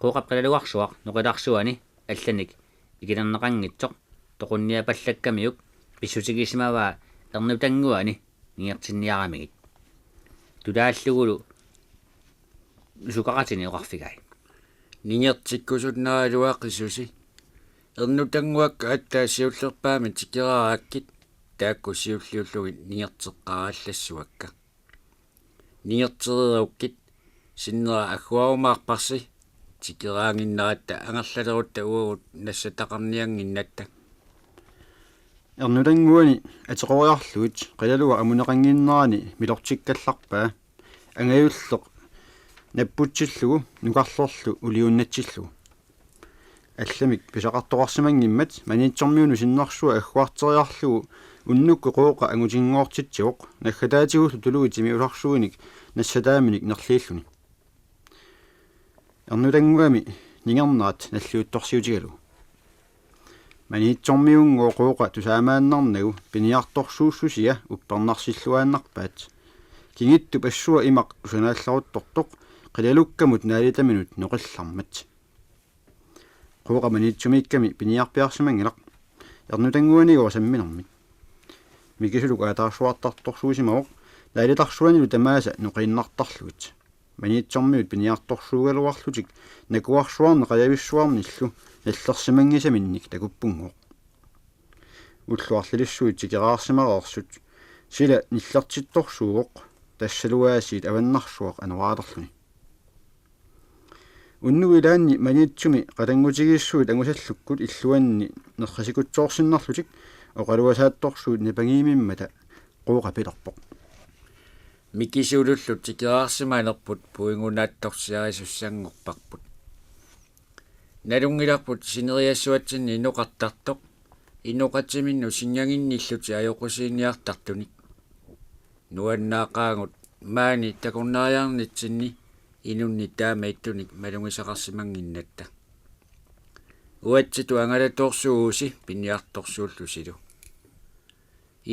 qooqaqqalaluarsuaq noqilarsuani алланик икилернеқангитсоқ тоқунниапаллаккамиук писсутигисимаваа эрнутангуани ниертинниарамигит тулааллугулу сукаратини оқарфигай нингертиккусуннералуаққисуси эрнутангуакка аттаасиуллерпаами тикерарааккит таакку сиуллиуллугит нингертеққараллассуакка нингертереруккит синнера аггуарумаарпарси тикераангиннаратта ангерлалерутта уурут нассатақарниангиннатта эрнутангуани атеқориарлуит қилалуга амунеқангиннерани милортиккалларпаа ангаюллеқ наппутсиллугу нукарлерлу улиуннатсиллугу алламик писақартоқарсимангиммат маниитсормиуну синнарсуа аггуартериарлугу уннукку қооқа ангутингоортитсиоқ наггатаатигуллу тулугитими уларсуиник нассатааминик нерлииллуни эрнутангуами нингернаат наллиутторсиутигалу маниитсормиунгоо қооқа тусаамааннарнагу пиниарторсууссусия уппернарсиллуааннарпаат кингитту пассуа имақ усанаалларуттортоқ қилалуккамут наалитаминут ноқиллармат қооқа маниитсумиикками пиниарпиарсимангилақ эрнутангуанигоо самминэрмит микисулук аатаарсуартарторсуусимавоқ наалитарсуанилу тамааса ноқииннартарлугит маниитсормиут пиниарторсуугалуарлутик накуарсуарне қаявиссуарниллу наллерсимангисаминник такуппунгоо уллуарлилиссуит тикераарсимареерсут сила ниллертитторсууоқ тассалуаасиит аваннарсуоқ ануаалерлуни уннуилаанни маниитсуми қалангутигииссуит ангусаллуккут иллуанни неррасикутсоорсиннарлутик оқалуасаатторсуут напагиимиммата қооқапилерпоқ микисуулуллут тикераарсимаанерпут пуингунаатторсиарисуссангорпарпут налунгиларпут синериассуатсинни инуқартартоқ инуқатсиминну сингагинниллути аёқусииниартартуник нуаннаақаангут маани такорнариарнитсинни инунни таама иттуник малунгисақарсимангиннатта уатситу ангалаторсууси пиниарторсууллусилу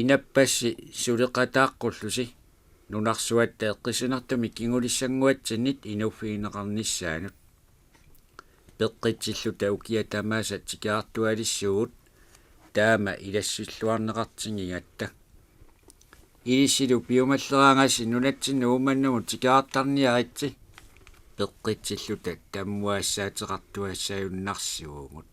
инаппасси сулеқатааққуллуси нунарсуатта эққисинартуми кингулиссангуатсиннит инуффигинеқарниссаанут пеққитсиллу таукия тамааса тикаартуалиссуут таама илассиллуарнеқартингигатта илиссилу пиумаллераангасси нунатсинну ууманнугу тикаартарниаритси пеққитсиллута таммуассаатеқартуассаюннарсуугут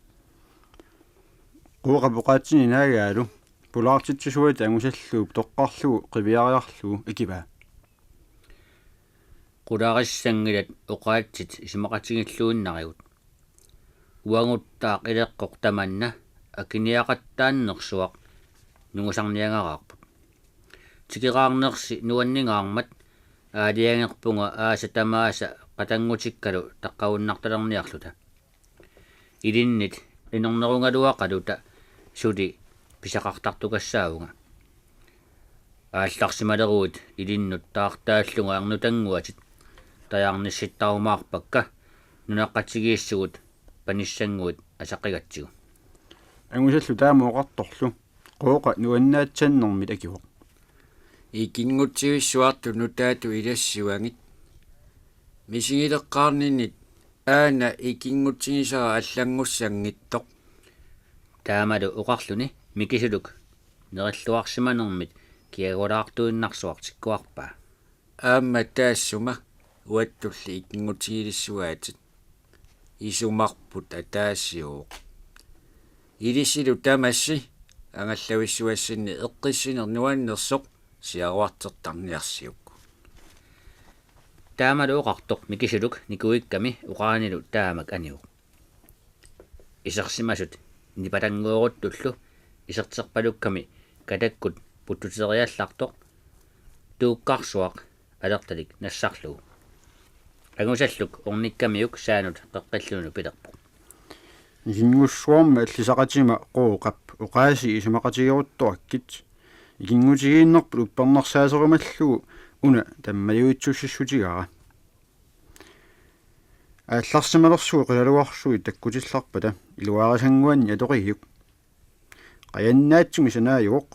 қооқа поқаатсини наагаалу пулаартитсусуит ангусаллууп тоққарлугу қивиариарлугу икива qulaarissangilat uqaatsit isimaqatigilluunnarigут уангуттаақ илеққоқ таманна акиниақаттааннерсуақ нугусарниангаарпут тикераарнерси нуаннингаармат аалиангерпунга ааса тамааса қатангутиккалу таққавуннарталерниарлута илиннит инернерунгалуақалута сули писақартартукассаавунга аалларсималеруут илиннут таартааллунга арнутангуатит таярнисситтарумаарпакка нунаққатигииссугут паниссангуут асаққигатсигу ангусаллу таамуоқарторлу қооқа нуаннаатсаннэрмит акивоқ икингутсигиссуарту нутаату илассуангит мисигилеққарниннит аана икингутсигисара аллангуссангиттоқ таамалу уқарлуни микисулук нериллуарсиманермит киагулаартуиннарсуартиккуарпаа аама таассума уаттулли икингутсигилиссуаатит исумарпут атаассиуоқ илисилу тамасси ангаллависсуассинни эққиссинер нуаннерсоқ сиаруартертарниарсиукку таамалу уқартоқ микисулук никуикками уқаанилу таамак аниуq исерсимасут нипатангуоруттуллу исертерпалукками катаккут путтутериаллартоқ тууккарсуақ алерталик нассарлугу агусаллук орниккамиук саанут қеққиллуну пилерпоқ игингуссуарма аллисақатима қооқап уқааси исумақатигеруттуаккит игингутигииннерпу уппернерсаасерималлугу уна таммалиуитсуссиссутигара аалларсималерсуи қилалуарсуи таккутилларпата илуаарисангуанни аториюк qayannaatsuми санааюоқ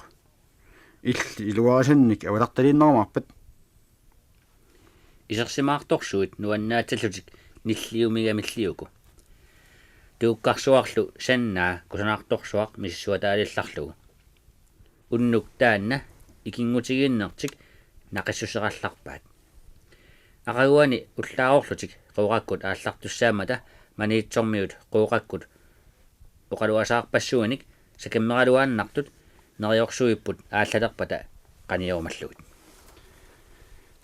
илли илуарисанник аваларталиннермарпат исерсимаарторсуит нуаннаатсаллутик ниллиумигамиллиуку тууккарсуарлу саннаа кусанаарторсуақ миссуатаалилларлугу уннук таанна икингутигииннертик нақиссусералларпаат ақагуани уллааорлутик қуураккут ааллартуссаамата маниитсормиут қуураккут оқалуасаарпассуаник сакиммералуааннартут нериорсуиппут ааллалерпата qaниормаллугит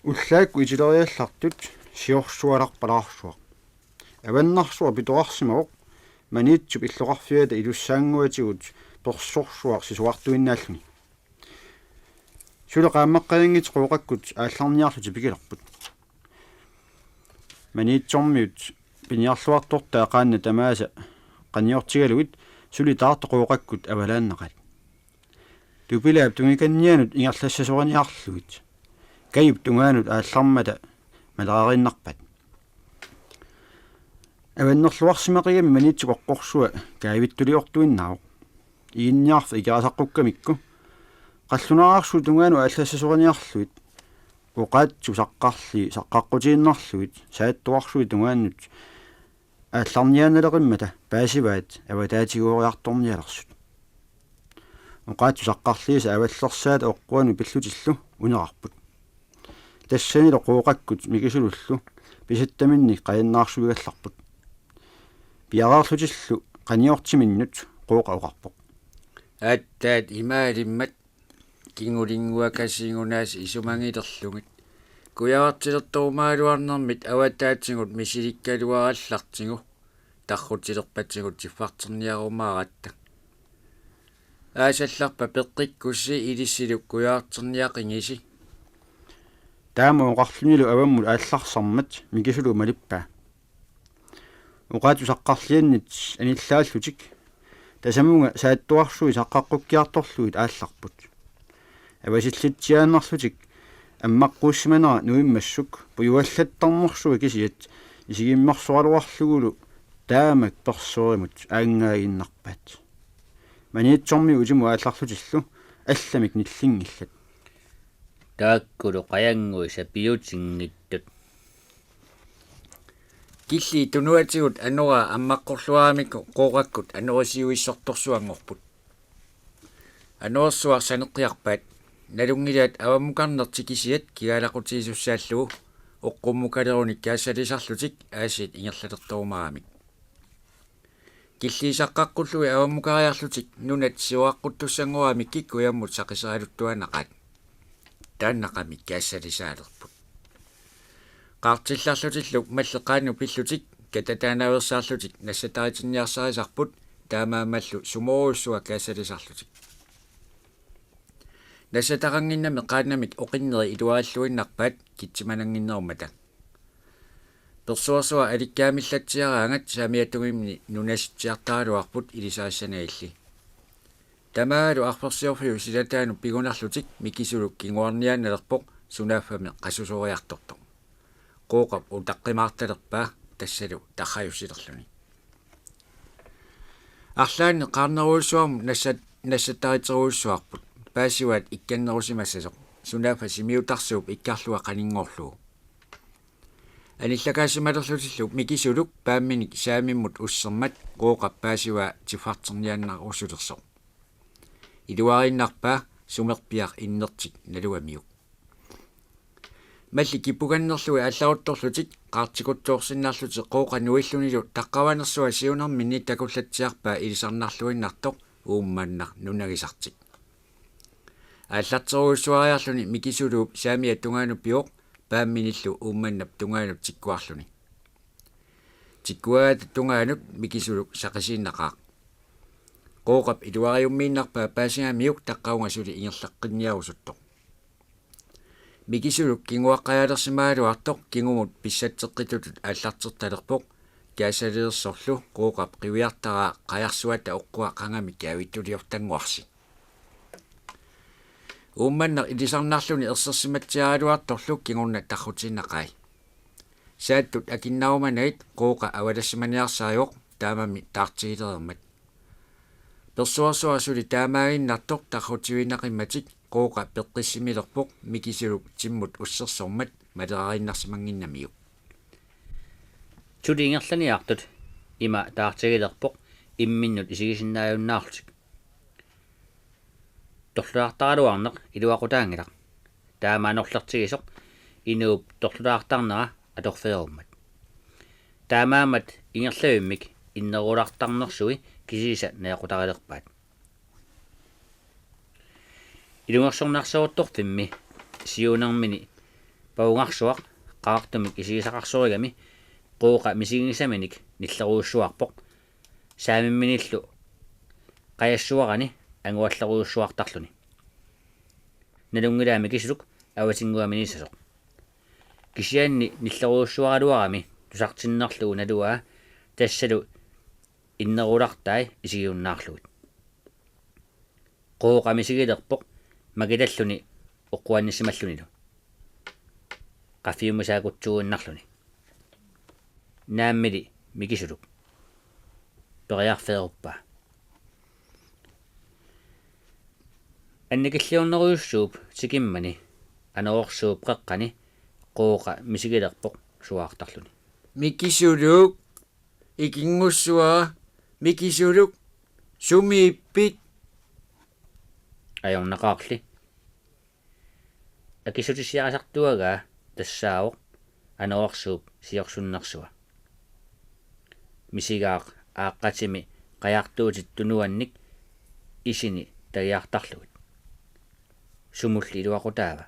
уллаакку итилериаллартут сиорсуаларпалаарсуа аваннарсуа питоарсимаоқ маниитсуп иллоқарфиата илуссаангуатигут торсорсуар сисуартуиннааллуни сулеқааммаққалингит қуоқаккут аалларниарлути пикилерпут маниитсормиут пиниарлуартортаа qaanna тамааса qaниортигалугит сулитаарто қуоқаккут авалааннақат тупилаап тунгиканнианут ингерлассасориниарлугит кайуп тунгаанут ааллармата малаариннарпат аваннерлуарсимақигами маниитсук оққорсуа каавиттулиортуиннаавоқ иинниарф икаасаққуккамикку қаллунаарсу тунгаану ааллассасориниарлугит оқаатсу саққарли саққаққутииннарлугит сааттуарсуи тунгааннут аалларниааналеқиммата паасиваат аватаатигуориарторниалерсут оқаатсу саққарлиса аваллерсаат оққуану пиллутиллу унеқарпут тассанило қуоқаккут микисулуллу писаттаминник қаяннаарсуигалларпут пиараарлутиллу qaниортиминнут қуоқа уқарпоқ аттаат имаалиммат кингулингуакасингунаас исумангилерлугит куяартилертуумаалуарнэрмит аватаатсигут мисиликкалуараллартигу таррутилерпатсигут тиффартерниарумааратта аасалларпа пеққиккусси илиссилук куяартерниақингиси таама оқарлунилу аваммут аалларсармат микисулу малиппаа уqaatu саққарлианнит аниллааллутик тасамунга сааттуарсуи саққаққуккиарторлуит аалларпут авасиллитсиааннарлутик аммаққууссиманера нуиммассук пуюаллаттарнерсуи кисиат исигиммерсуалуарлугулу таамак персоримут аангаагиннарпаат маниитсорми утиму аалларлутиллу алламик ниллингиллат тааккулу қаянгуи сапиутингиттут килли тунуатигут анора аммаққорлуарамику қоораккут анорисиуиссорторсуангорпут анорсуар санеққиарпаат налунгилаат аваммукарнертикисиат кигалақутиисуссааллугу оққуммукалеруник каассалисарлутик аасит ингерлалерторумарамик киллисаққаққуллуи аваммукариарлутик нунат сиуаққуттуссангурамик киккуяммут сақисералуттуанақат тааннақамик каассалисаалерпут qaartillарлутиллук маллеқаану пиллутик кататаанаверсаарлутик нассатаатинниарсарисарпут таамаамаллу суморуссуа каассалисарлутик нассатарангиннами qaannamik оқиннери илуааллуиннарпаат китсиманангиннермата персуарсуа аликкаамиллатсиараангат самиаттугимни нунаситсиартаалуарпут илисаассанаилли тамаалу арперсиорфиу силатаану пигунарлутик микисулук кингуарниааналерпоқ сунааффами қассусориарторто қооқап утаққимаарталерпаа тассалу тахаюсилерлуни арлаани қарнеруусуарму нассаттаритеруussуарпут паасиваат икканнерусимассасоқ сунаафа симиутарсууп иккарлуа qaninngorluu аниллакаасималерлутиллук микисулук паамминик саамиммут уссермат қооқап паасиваа тиффартернианнарусулерсоқ илуариннарпаа сумерпиар иннертик налуамиук малли кипуганнерлуи алларутторлутик qaartikuttuorsinnaarluti qooqa nuillunilu taqqavanерсуа сиунерминни такуллатсиарпаа илисарнарлуиннартоқ ууммааннар нунаgisartik аллартеруussуариарлуни микисулууп саамиа тунгаануп пиоқ паамминиллу уумманнап тунгаануп тиккуарлуни тиккуаат тунгаануп микисулук сақисииннақаа qooqap илуариуммииннарпаа паасигаамиук таққаунга сули ингерлаққинниарусуттоқ микисулук кингуаққаялерсимаалуартоқ кингумут писсатсеққитутут ааллартерталерпоқ каасалиерсорлу qooqap qiviartaraa qajarsuata oqqua qangami kaavittuliortanguarsi уумманнер илисарнаарлуни ерсерсиматсиаалуарторлу кингунна таррутиннақай сааттут акиннауманагит qooqa авалассиманиарсариоқ таамами таартигилермат персуарсуасули таамаагиннартоқ таррутивинақимматик qooqa пеққиссимилерпоқ микисулук тиммут уссерсормат малерариннарсимангиннамиу тулингерланиартут има таартигилерпоq имминнут исигисиннааюннаарлутик торлуартаралуарнеq илуақутаангилақ таамаанорлертигисоq инууп торлулаартарнера аторфееруммат таамаамат ингерлавиммик иннерулартарнерсуи кисиса наақутарилерпаат илунгерсорнарсоруттортимми сиунермини паунгарсуақ qaartumik isigisaqarsurigami qooqa misignisaminik nilleruussuarpoq saamimminillu qayassуарани ангуаллеруусsuartarluni налунгилаами кисулук аватингуаминисасоq кисианни ниллеруусsuаралуарами тусартиннерлугу налуаа тассалу иннерулартай исигиуннаарлугут qooqa misigilерpoq магилаллуни оққуанниссималлунилу qafiumusaakuttsugunnarluni naammili mikisuluk periarfeeruppa annikilliorneruyussuup sikimmani anerorsuup qeqqani qooqa misigilerpoq suaartarluni mikisuluk ikingussua mikisuluk sumiippit ajornaqaarli akisutisiarasartuagaa тассаавоq анерорсууп сиорсуннерсуа мисигаақ ааққатими қаяртуутит тунуанник исини тагиартарлугут сумулли илуақутаава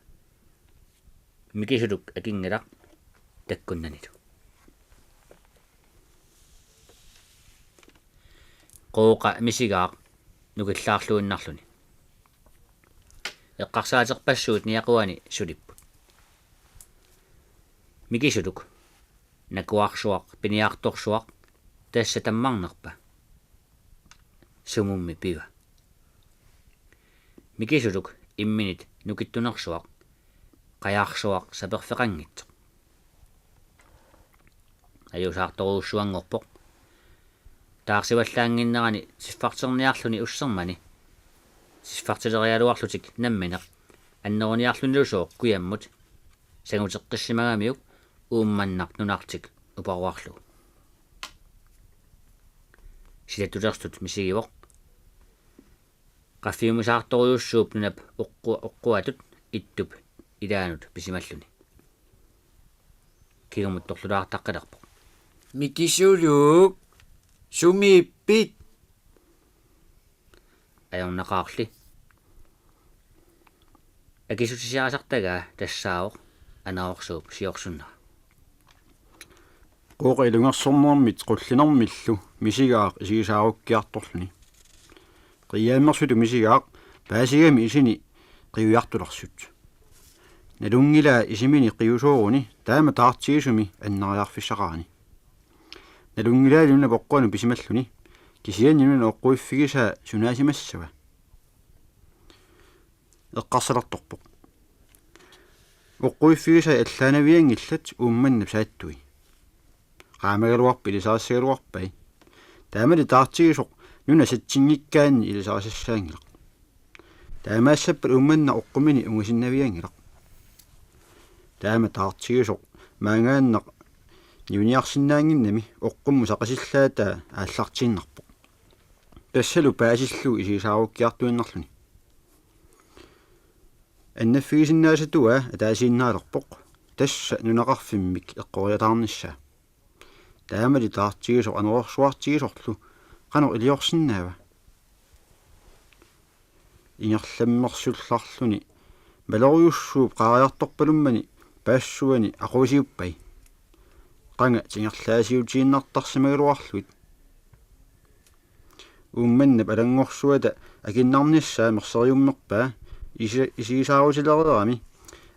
микисулук акингилақ таккуннанилу qooqa мисигаақ нукиллаарлуиннарлуни эққарсаатерпассуут ниақуани сулиппут микисулук накуарсуақ пиниарторсуақ тасса таммарнерпа сумумми пива микисулук имминит нукиттунерсуақ қаярсуақ саперфеқангитсо аюсаарторуussуангорпоқ таарсиваллаангиннерани сиффартерниарлуни уссермани сиффартилериалуарлутик намминеқ аннеруниарлунилусоо куяммут сангутеққиссимагамиук уумманнар нунартик упаруарлу силатулерстут мисигивоқ qafiumusаарторуйуссууп нунап оққуатут иттуп илаанут писималлуни кигумут торлулаартаққилерпоқ mikisuluk sumiippit ajornaqaarli акисутисиарасартагаа тассаавоқ анаорсууп сиорсуннера qooqa ilungersornermit qullinermillu misigaaq isigisaarukkиарторлуни qiyaammersulu misigaaq paasigami isini qiujartulersut nalungilaa isimini qiusuuruni taama taartigisumi annariarfissaqaani nalungilaaluna poqqanu pisimalluni kisiannununa oqquiffigisaa sunaasimassava eqqarsalertorpoq oqquiffigisaa allaanaviangillat uummanna saattui qaamagaluarpi ilisaassigaluarpai taamali taartigisoq nuna satsingikkaanni ilisaasassaangilaq taamaassappat uummanna oqqumini ungusinnaviangilaq taama taartigisoq maangaanneq niuniarsinnaanginnami oqqummu saqasillaata aallartiinnarpoq tassalu paasillu isigisaarukkiartuinnarluni аннаффигисиннаасатуа атаасииннааlerpoq тасса нунақарфиммик эққориатаарнissaa таамали таартигисо анерорсуартигисорлу qanu илиорсиннаава ингерламмерсулларлуни малориуссууп qaaриарторпалуммани паассуани aquisiuppai qanga тингерлаасиутииннартарсимагалуарлуит уумманнап алангорсуата акиннарнissaa мерсериуммерпаа исигисаарутилерерами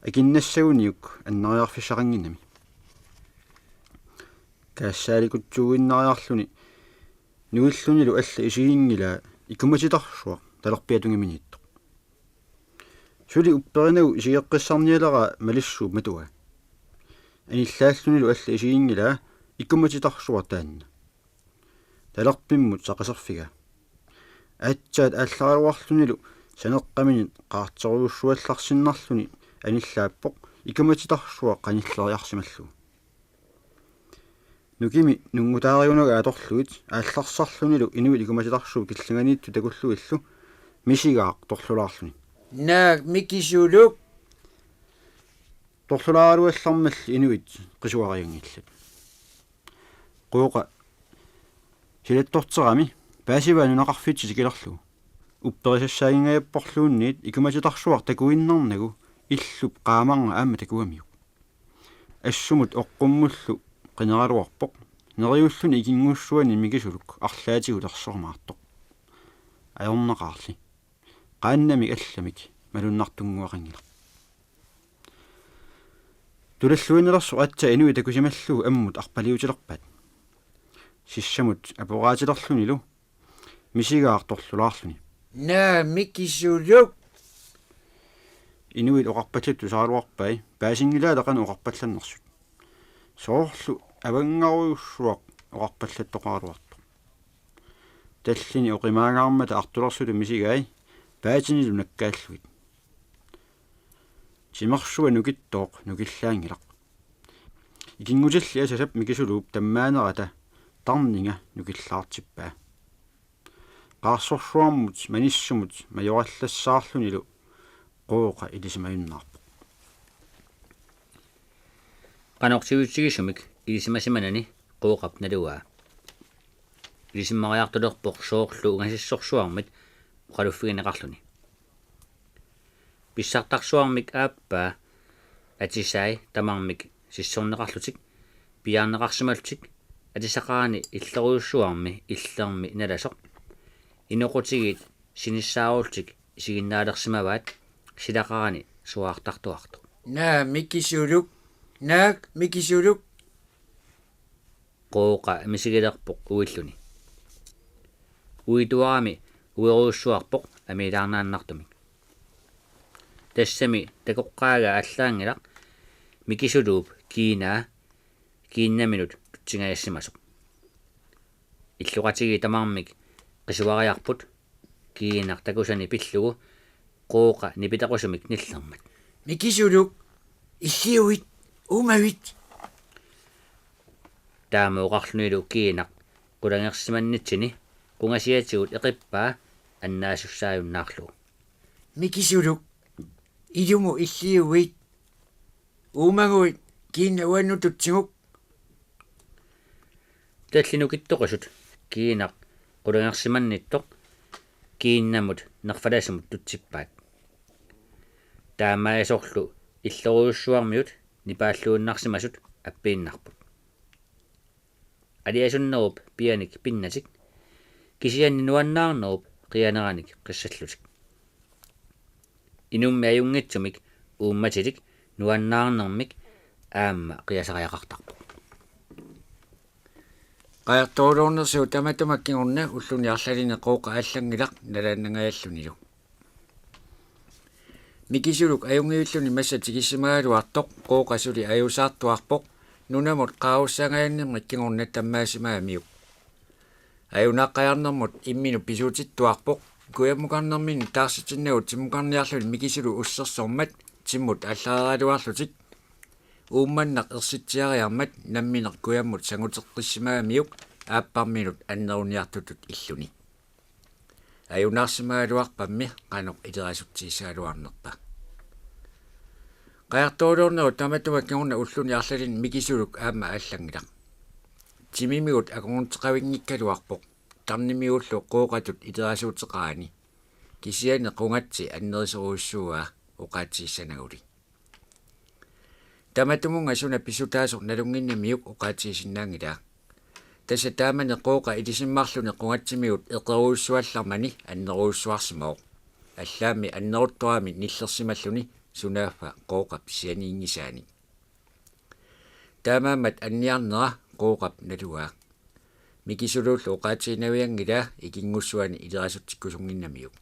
акиннассагуниук аннариарфиссақангинами каассааликутсугиннариарлуни нуиллунилу алла исигингила икуматитарсуа талерпиатунгиминитто сули упперинагу исигеққиссарниалера малиссуу матуа аниллааллунилу алла исигингила икуматитарсуа таанна талерпиммут сақасерфига аатсаат аалларуарлунилу санеққамини qaarteruussuallarsinnarluni аниллааппоq икуматитарсуа qanilleriarsimallu нукими нунгутаариунага аторлуит аалларсарлунилу инуит икумасиларсуу килланганиитту такуллуиллу мисигаақ торлулаарлуни наак микисулук торлулааруаллармал инуит qisuariungillat qooqa силаттортерами паасива нунақарфит сикилерлугу упперисассаагингаяппорлуунниит икумасиларсуар такуиннарнагу иллуп qaamanga аама такуамиу ассумут оққуммуллу qineraluarpoq neriulлуни икингуссуани микисулук арлаатигу лерсормаартоq аёрнеқарли qaannamik алламик малуннартунгуақангила тулаллуинерсу атта инуи такусималлугу аммут арпалиутилерпат сиссамут апораатилерлунилу мисигаарторлулаарлуни наа микисулук инуит оқарпатлатту сааруарпай паасингилаа тақану оқарпалланнерсут соорлу авангаруйуссуақ оқарпаллаттоқаруарту таллини оқимаагаармата артулерсулу мисигаи паатинилу наккааллуит симерсуа нукиттооқ нукиллаангилақ икингуталли асасап микисулууп таммаанерата тарнинга нукиллаартиппаа qaarsорсуармут маниссумут majorallассаарлунилу qooqa илисимаюннаарпо qanoqsiutsigisumik ilisимасиманани qooqap naluaa илисиммариартулерпоқ соорлу угасиссорсуармит qaluffiginеқарлуни писсартарсуармик ааппаа атисай тамармик сиссорнеқарлутик пиаарнеқарсималтик атисақаани иллеруйуссуарми иллерми наласоқ инеқутигит синиссааруултик сигиннаалерсимаваат силақарани суаартартуарто наа микисулук наак микисулук qooqa мисигилерпоқ уиллуни уитуарами уеруйуссуарпоқ амилаарнааннартумик тассами такоққаага аллаангилақ микисулууп киннаминут тутсингаяссимасоқ иллуқатиги тамармик qisuariarput kiinaq takusani pillugu qooqa nipitaqusumik nillermat микисулук иллиуит умавит таамаоқарлунилу kiinaq qulangерсиманнитсини qungasиатигут эқиппаа аннаасуссааюннаарлугу микисулук илуму иллиуит умагуит кинауаннутутсигук таллинукиттоқасут kiinaq qulangерсиманниттоқ kiinnamut nerfalasumut tutsippaat таамаасорлу иллеруйуссуармиут нипааллууннарсимасут аппииннарпут алиасуннеруп пианик пиннатик кисианни нуаннаарнеруп қианераник қиссаллутик инумми аюнгитсумик уумматилик нуаннаарнермик аама қиасариақартарпу qaartoornersu tamatumakkingurna ulluni arlaline qooqa allangilaq nalaannangaalluniluk mikisuluk ayungiulluni massa tigissimaaluartoq qooqasuli ayusaartuarpoq nunamut qaaussangayannimrik kingurna tammaasimaamiuk ayunaqqajarnermut imminu pisuutittuarpoq kuyamukarnermini taarsitinnagut timukarniarluni mikisulu ussersormat timmut allaraluarlutik uumannaq ersitsiariarmat nammineq kuyammut sanguteqqissimaamiuk aapparminut anneruniartutut illuni ayunaarsimaaluarpammi qanoq ilerasuttiissaaluarnerpa qaartoornerut tamatumakkingurna ulluni arlalin mikisuluk aamma ааллангилaq timimigut akungunteqavinngikkaluarpoq tarnimiullu qooqatut ilerasuuteqaani kisiane qungatsi anneriseruussuugaa uqaatsiissanaguli таматумунга суна писутаасор налунгиннамиук уqaatsiisinnaangila тасса таамане qooqa илисиммарлуни qungatsimiut эқеруйуссуаллармани аннеруйуссуарсимоо аллаами аннеруттуами ниллерсималлуни сунааффа qooqap сианиингисаани таамаамат анниарнера qooqap налугаа микисулууллу уqaatsiinавиангила икингуссуани илерасутсиккусунгиннамиук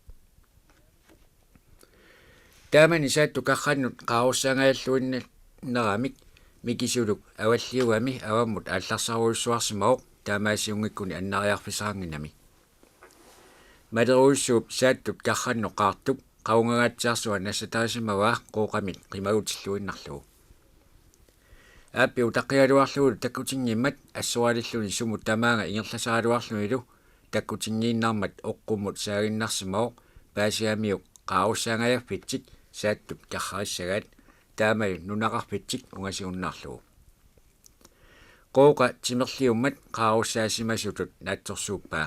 таамани саатту карраннут qaarussaaгааллуинна нерамик микисулук аваллиуами аваммут аалларсаруйуссуарсимаоқ таамаасиунгиккуни аннариарфисаангинами малеруйуссууп сааттут карранну qaartup qaungaгаатсаарсуа нассатарисимаваа qooqamit qimagutillуиннарлугу ааппи утақиалуарлугу таккутингиммат ассуалиллуни сумут тамаанга ингерласааруарлуилу таккутингииннармат оққуммут саагиннарсимао паасиамиук qaarussaaŋajafpitsit saattup qarrissagaat taamaju nunaqarpitsit ungasiunnaarlugu qooqa timerliummat qaarussaassimasutut naatsorsuuppaa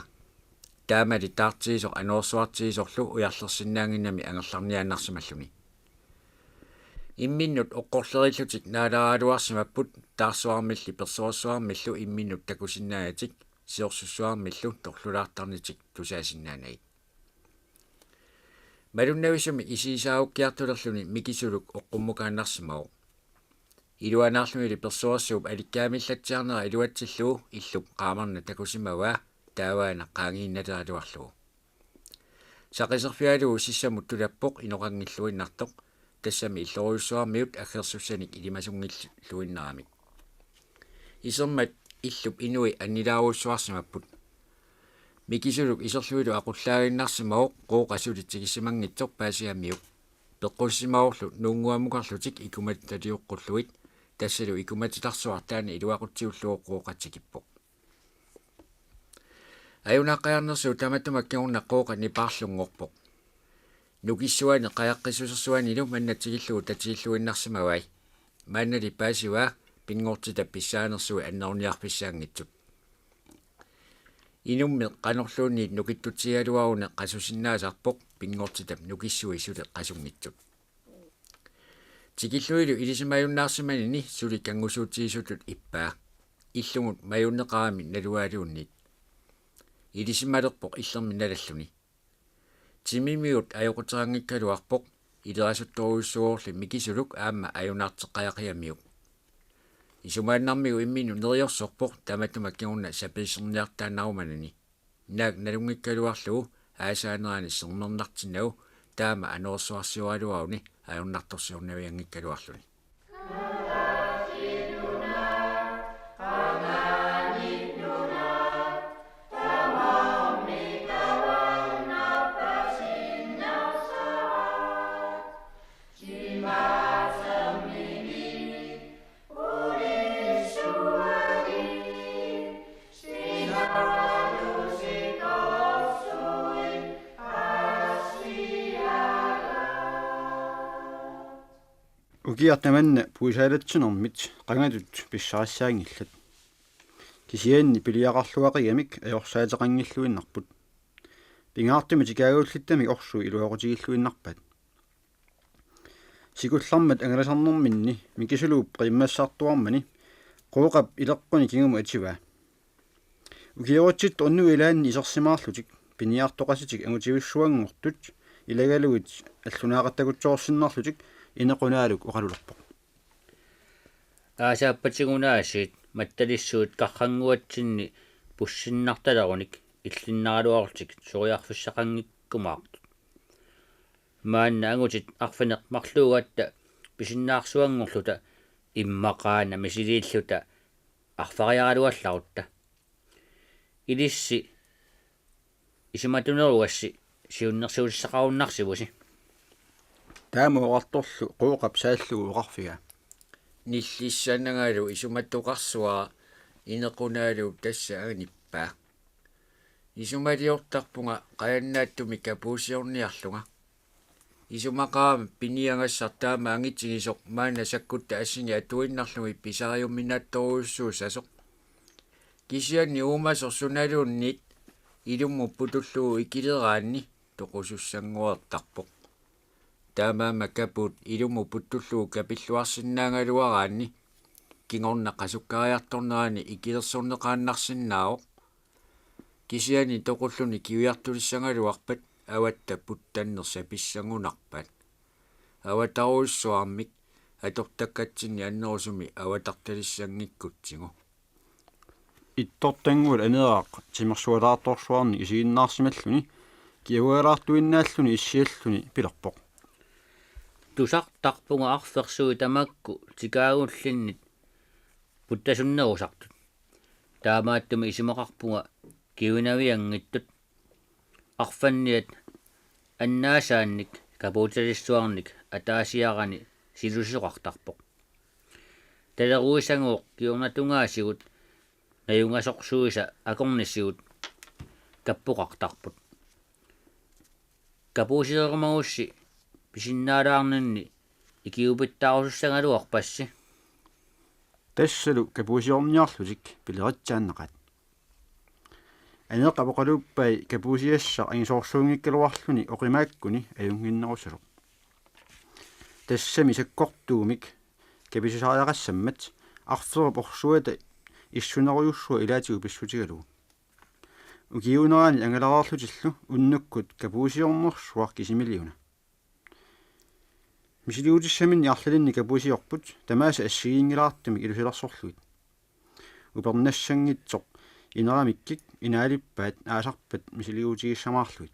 taamali taartiisoq anuorsuartiisorlu ujarlersinnaanginnami angerlarniaannarsimalluni imminnut oqqorlerillutik naalaraluarsimapput taarsuarmilli persoorsuarmillu imminnut takusinnaayatik siorsussuarmillu torlulaartarnitik tusaasinnaanait малуннависуми исисауккиартулерлуни микисулук оққуммукааннарсимау илуанаарлуили персуарсууп аликкаамиллатсиарнера илуатсиллуу иллуп qaamарна такусимаваа тааваана qaangiinnaterалуарлугу сақисерфиалугу сиссамут тулаппоқ иноқангиллуиннартоқ тассами иллоруйуссуармиут аггерсуссаник илимасунгиллуиннерамик исермат иллуп инуи аннилааруйуссуарсимаппут микисулук исерлуилу aqullaaginnarsimao qooqasулитсигиссимангитсор паасиамиук пеққуссимаорлу нуунгуамукарлутик икуматталиоққуллуит тассалу икуматиларсуартаани илуақутсиуллуо qooqатсикиппоқ аюнаққаярнерсуу таматтумаккиорна qooqa нипаарлунгорпоқ нукиссуани қаяққиссусерсуанилу маннатсигиллугу татигиллуиннарсимавай мааннали паасива пингоортита писсаанерсуи аннерниарписсаангитсут инумме qanorluunniit nukittutsialuaruне qasusinnaasarpoq pinngortitap nukissui suli qasuнгitсут тикиллуилу илисимаюннаарсиманини сули кангусуутсиисутут иппаа иллугут маюннеқарами налуаалуунниит илисималерпоқ иллерми налаллуни тимимиут ajоқутерангиккалуарпоқ илерасутторуйуссуорли микисулук аама аюнаартеққаяқиамиук исумааннармигу иммину нериорсорпоқ таматумаккиорна саписсерниартааннаруманани наак налунгиккалуарлугу аасаанерани сернернартиннагу таама ануорсуарсиуалуауни аюннарторсиорнавиангиккалуарлуни ukiartamanna puisaalatsunermit qangatut pissarassaaingillat kisiaanni piliaqarluaqigамик ajorsaatеқангиллуиннарпут pingaartumi tikaaguullittami orsu iluaqutigiilluinnarpat sikullarmat angalasarnerminni mikisuluup qimmassartuarmani qooqap ileqquni kingumu ativaa ukiorutsit onnu ilaanni isersimaarlutik piniartoqasitik angutivissuangortut ilagaluit аллунаақаттагутсоорсиннарлутик инеқунaaluk уқалулерпоқ аасааппатигунаасиит матталиссуут қаррангуатсинни пуссиннарталеруник иллиннаралуарлутик сориарфиссақангиккумаартут маанна ангутит арфанеқ марлуугатта писиннаарсуангорлута иммақаана мисилииллута арфариаралуалларутта илисси исиматунеруасси сиуннерсуулиссақаруннарсивуси таамуоқарторлу qooqap сааллугу уқарфига ниллиссаанагаалу исуматтоқарсуа инеқунaalу тасса агниппаа исумалиортарпунга қаяннааттуми капуусиорниарлунга исумақаама пиниангассартаама ангитсигисоқ маана саккутта ассини атуиннарлуги писариумминаатторуйуссуу сасоқ кисианни уумасорсуналуунниит илумму путуллуу икилераанни тоқусуссангуартарпоқ таамаама капут илумму путтуллуу капиллуарсиннаангалуараанни кингорна қасуккариарторнерани икилерсорнеқааннарсиннаao кисиани тоқуллуни кивиартулиссангалуарпат аватта путтаннерса писсангунарпат аватаруйуссуармик атортаккатсинни аннерусуми аватарталиссангиккутсигу иттортангуул анераақ тимерсуалаарторсуарни исигиннаарсималлуни киуараартуиннааллуни иссиаллуни пилерпоқ тусартарпунга арферсуи тамакку тикаагуллиннит путтасуннерусартут таамааттуми исимақарпунга киунавиангиттут арфанниат аннаасаанник капууталиссуарник атаасиарани силусеқартарпоқ Teleruisangooq kiornatungaasigut najungasorsuisa akornissigut kappuqartarput. Kapuusilermagussi pisinnaalaarnanni ikiupittaarussagaluarpassi. Tassalu kapuusiorniarlutik pileritsaannaqat. Aneqapoqaluppai kapuusiassaq angisoorsuungikkaluarluni oqimaakkuni ajunginnerusaluq. Tassami sakkortuumik kapisusariaqassammat arferup orsuata исsuneruyussua ilaatigu pissutigalu. Ukiunerani angalararlutillu unnukkut kapuusiornersuar kisimiliuna. Misiliutissaminnni arlalinni kapuusiorput tamaasa assigiingilaartumik ilusilarsorluit. Upernassangitsoq ineramikkik inaalippaat aasarpat misiliutigissamаарluit.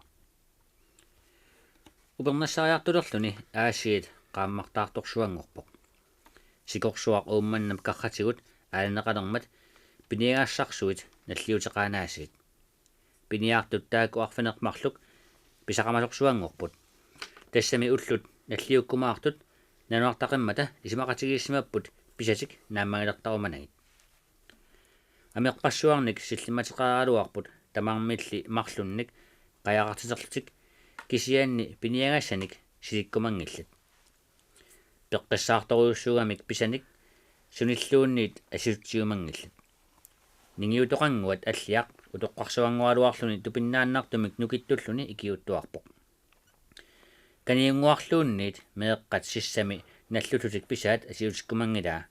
Upernassariartulerluni aassiit qaammartaartorsuangorpoq. Sikorsuaq uummannam karratigut aalinneqalermat piniagaassarsuit nalliuteqaanaasiit. Piniaartut taakku arfineqmarluk pisaqamasorsuangorput. Tassami ullut nalliukkumaartut nanuartaqimmata isimaqatigiissimapput pisatik naammangilertarumanagit. Ameqqassuarnik sillimatеqаралуарпут тамаармилли марлунник qajaqartiterlutik kisianni piniagaassanik silikkumangillat. Peqqissaartoruussuugamik pisanik sunilluunniit asutiumangillat. Ningiutoqanguat аллиақ утоққарсуангуалуарлуни тупиннааннартумик нукиттуллуни икиутtuarpoq. Каниунгуарлуунниит меэққат сиссами наллутутик писаат асиутиккумангилаа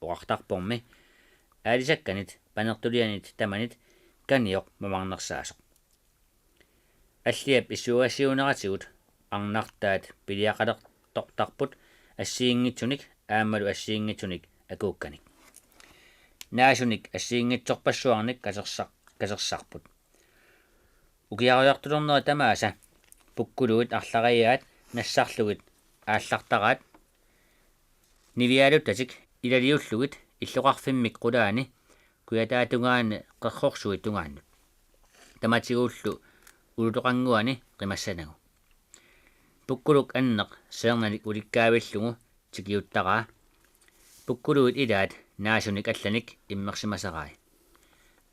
оqartarpormi аалисакканит панертулианит таманит каниоқ мамарнерсаасоқ. Аллиап исуагасиунератигут арнартаат пилиақалертортарпут ассиингитсуник аамалу ассиингитсуник акуукканик. Наасуник ассиингитсорпассуарник касерсарпут. Укиаруйартулернера тамааса пуккулуит арлариаат нассарлугит ааллартараат нивиалуттатик илалиуллугит иллоқарфиммик qulaani куятаатунгаани қеррорсуит тунгааннут. Таматигууллу улутоқангуани қимассанагу. Пуккулук аннеқ сеернаник уликкаавиллугу тикиуттараа пуккулуит илаат наасуник алланик иммерсимасарай.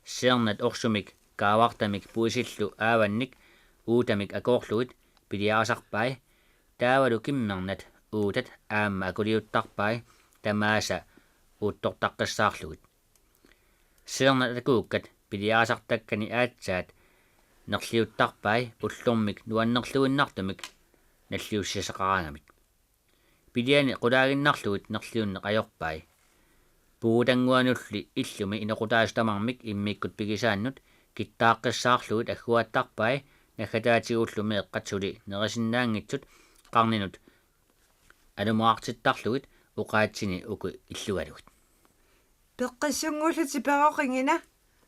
Сеернат орсумик каавартамик пуисиллу ааванник уутамик акоорлуит пилиарасарпай таавалу киммернат уутат аама акулиуттарпай тамааса uuttортаққиссаарлугит. Сеернат акууккат пилиарасартаккани аатсаат нерлиуттарпай уллормик нуаннерлуиннартумик наллиуссисақараангамик. Пилиани qulaaginnarlugut nerliunne qajorpai. Puutangguaнулли иллуми инеqutaastамармик иммиккут пигисааннут киттааққиссаарлугут аггуаттарпай наггатаатигууллуми эққатсули нерисиннаангитсут қарнинут алумаартиттарлугит уqaatsini уку иллугалугут. Пеққиссунгууллути пероқингина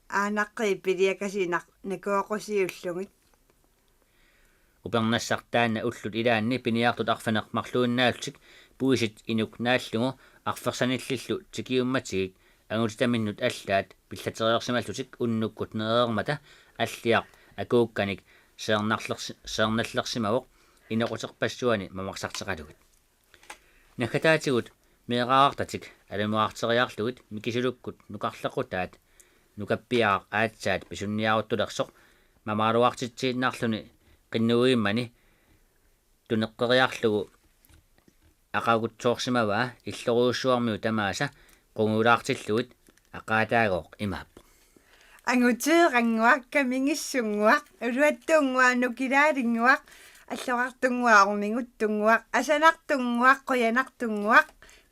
аанаққи пилиакасинақ накуақусиуллугит. Упернассартаана уллут илаанни пиниартут арфанеқмарлуиннаалтик пуисит инук нааллугу арферсаниллиллу тикиумматигик агутитаминнут аллаат пиллатериорсималлутик уннуккут нереермата аллиақ акуукканик сеерналлерсимавоқ инеқутерпассуани мамарсартеқалугит. Наггатаатигут меэраартатик алумуартериарлугит микисулуккут нукарлеқутаат нукаппиаақ аатсаат писунниаруттулерсоқ мамаалуартитсииннаарлуни qinnuuimmani tuneqqeriarlugu aqagutsoorsimavaa иллоруussуармиу тамааса qungulaartillugut aqaataagoq imaappo ангутеерангуакка мингиссунгуақ улуаттунгуаа аллоқартунгуаарумингуттунгуақ асанартунгуақ қуянартунгуақ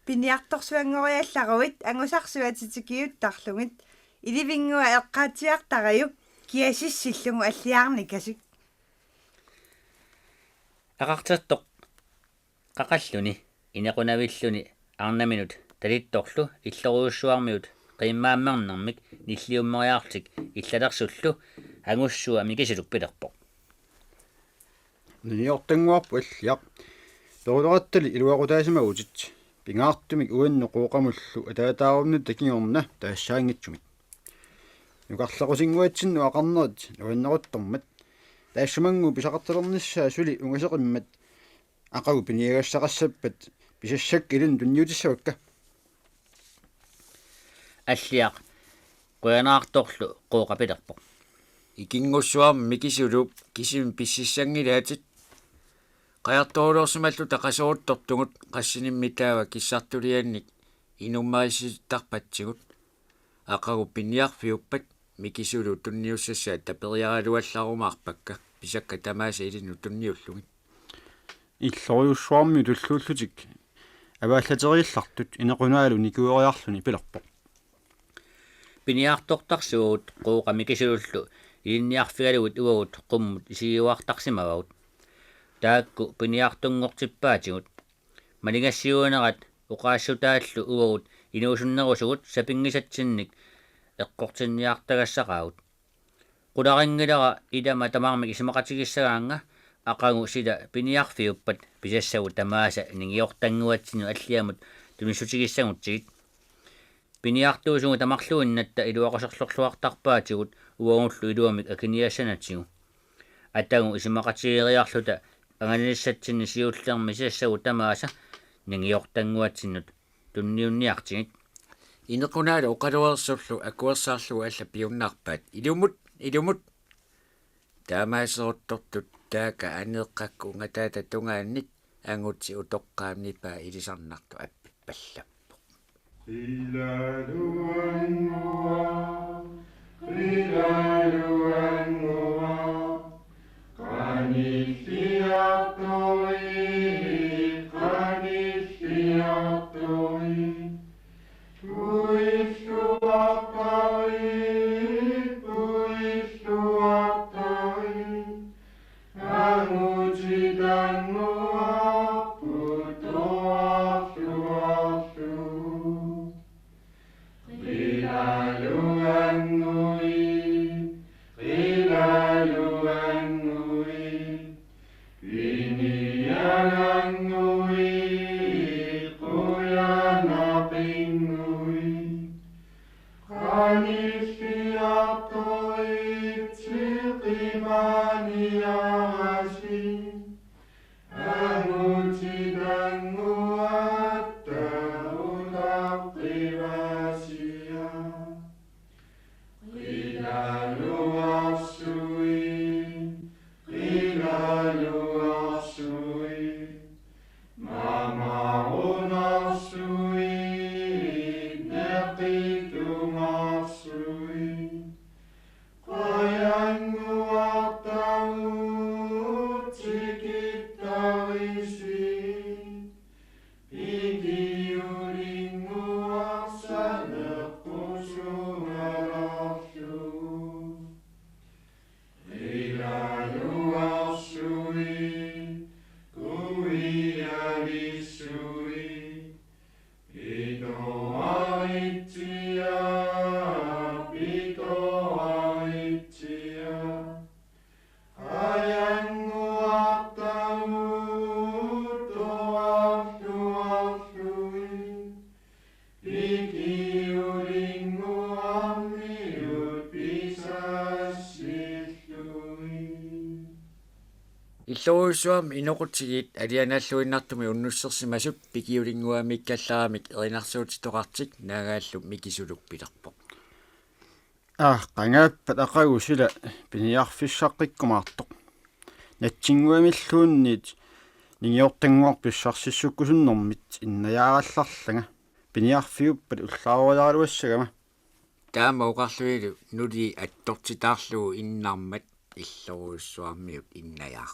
пиниарторсуангориалларуит ангусарсуатитикиуттарлугит иливингуа эққаатиартараю киасиссиллугу аллиаарникасик aqartertoq qaqalluni inaqunavilluni arnaminut talittorlu иллоруussуармиут qiimmaammernermik nilliummeriaartik illalersullu angussua mikisuluq pilerpoq Niortanguarpu аллиақ перулериттали илуақутаасимагутит пингаартумик уанну қооқамуллу атаатаарунна такингорна таассаангитсумит нукарлақусингуатсинну ақарнерит нуаннеруттормат таассумангу писақарталерниссаа сули унгасеқиммат ақагу пиниагассақассаппат писассак илун тунниутиссавакка аллиақ қуянаарторлу қооқапилерпоқ Ikingussuam mikisulup kisim pississangilaatit qajartorulorsumаллу taqasuurtortungut qassiниммитаава киссартулианник инуммариситарпатсигут ақагу пинниарфиуппат микисулу тунниуссассаа тапериаралуалларумаарпакка писакка тамааса илину тунниуллугит иллориуссуарми туллууллутик авааллатерииллартут инеқунааlu никуериарлуни пилерпоқ пиниартортарсуут қооқамикисулуллу илинниарфигалугут уагут қуммут исигиуартарсимавагут таакку пиниартунгортиппаатигут малигассиуунерат уқаассутааллу уагут инуусуннерусугут сапингисатсинник эққортинниартагассақаагут қуларингилера илама тамаармик исимақатигиссагаанга ақагу сила пиниарфиуппат писассагу тамааса нингиортангуатсину аллиамут тунissутигиссагутсигит пиниартуусугу тамарлуиннатта илуақасерлорлуартарпаатигут уагуллу илуамик акиниассанатсигу атагу исимақатигириарлута ангалиссатсинни сиуллерми сиассагу тамааса нингиортангуатсиннут тунниунниартигит инеқунаалу оқалуерсуллу акуерсаарлугу алла пиуннаарпаат илумут таамаасеруттортут таака анеэққакку унгатаата тунгаанник ангутси утоққаамнипаа илисарнарту аппаллаппо иллуусуам иноқутсигит алианааллуиннартуми уннуссерсимасут пикиулингуамиккалларамик эринарсуутитоқартик наагааллу микисулук пилерпоқ qangaappat aqagu sila piniarfissaqqikkуmaartoq natsinguamilluunniit ningiortanguar pissarсиссуккусуннэрмит иннаяаралларлага piniarfiuppat ullaarualaraluassagama таама уқарлуилу нули аттортитаарлугу иннармат иллоруссуармиут иннаяар